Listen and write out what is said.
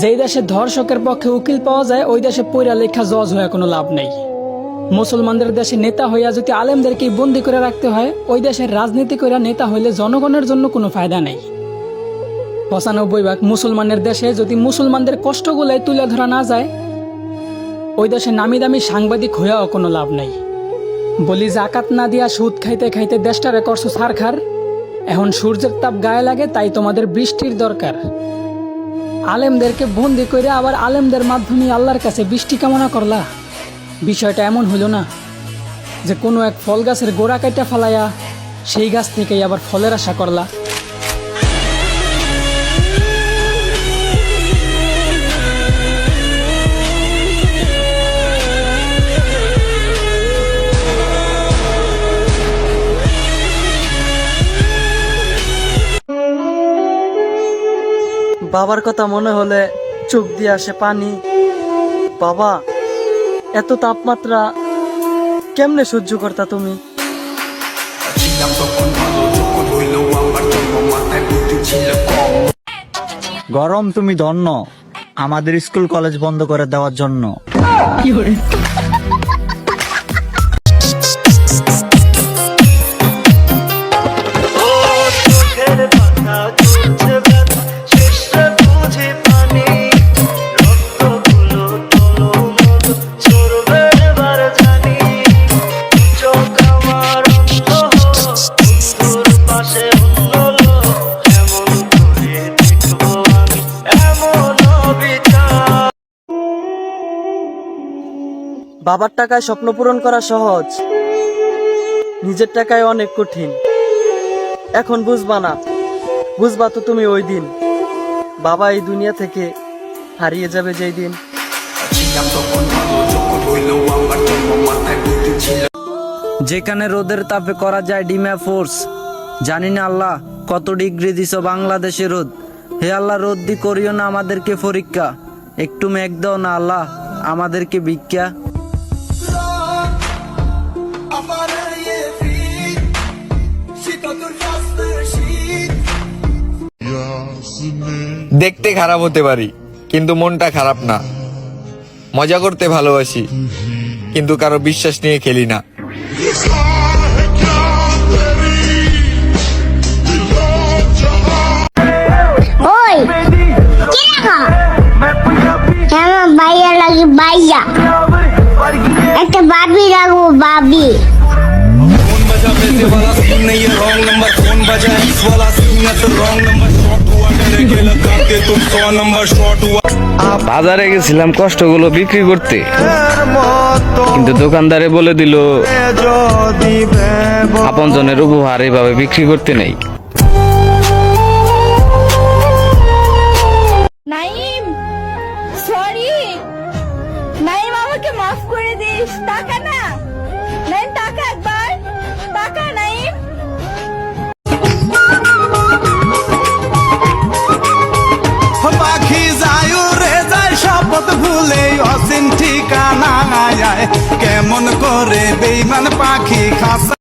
যেই দেশে ধর্ষকের পক্ষে উকিল পাওয়া যায় ওই দেশে পড়া লেখা জজ হয়ে কোনো লাভ নেই। মুসলমানদের দেশে নেতা হইয়া যদি আলেমদেরকে বন্দি করে রাখতে হয়, ওই দেশের রাজনীতি করে নেতা হইলে জনগণের জন্য কোনো ফায়দা নেই। ৯৫% মুসলমানের দেশে যদি মুসলমানদের কষ্টগুলাই তুলে ধরা না যায়, ওই দেশে নামি দামি সাংবাদিক হইয়াও কোনো লাভ নেই। বলি জাকাত না দিয়া সুদ খাইতে খাইতে দেশটারে করছো ছারখার। এখন সূর্যের তাপ গায়ে লাগে, তাই তোমাদের বৃষ্টির দরকার। আলেমদেরকে বন্দি করে আবার আলেমদের মাধ্যমে আল্লাহর কাছে বৃষ্টি কামনা করলা। বিষয়টা এমন হলো না যে কোনো এক ফল গাছের গোড়া কাটা ফালাইয়া সেই গাছ থেকেই আবার ফলের আশা করলা। বাবার কথা মনে হলে চোখ দিয়ে আসে পানি। বাবা, এত তাপমাত্রা কেমনে সহ্য করতা তুমি? গরম তুমি ধন্য আমাদের স্কুল কলেজ বন্ধ করে দেওয়ার জন্য। বাবার টাকায় স্বপ্ন পূরণ করা সহজ, নিজের টাকায় অনেক কঠিন। এখন বুঝবা না, বুঝবা তো তুমি ওই দিন বাবা এই দুনিয়া থেকে হারিয়ে যাবে যেই দিন। যেখানে রোদের তাপে করা যায় ডিমা ফোর্স, জানি না আল্লাহ কত ডিগ্রি দিছ বাংলাদেশে রোদ। হে আল্লাহ, রোদ দি করিও না আমাদেরকে পরীক্ষা, একটু মেঘ দাও না আল্লাহ আমাদেরকে ভিক্ষা। দেখতে খারাপ হতে পারি কিন্তু মনটা খারাপ না। মজা করতে ভালোবাসি কিন্তু কারো বিশ্বাস নিয়ে খেলি না। ওই কে রাখা আমার ভাইয়া লাগে, ভাইয়া একটা বাবি রাখবো, বাবি। বাজারে গেছিলাম কষ্টগুলো বিক্রি করতে, কিন্তু দোকানদারে বলে দিল আপনজনের উপহার এভাবে বিক্রি করতে নেই। নাইম, সরি নাইম, আমাকে মাফ করে দিস। টাকা না নাইম, টাকা একবার, টাকা নাইম। পাখি যায় রে যায় শপথ ভুলে অচিন ঠিকানা যায়, কেমন করে বেইমান পাখি খাস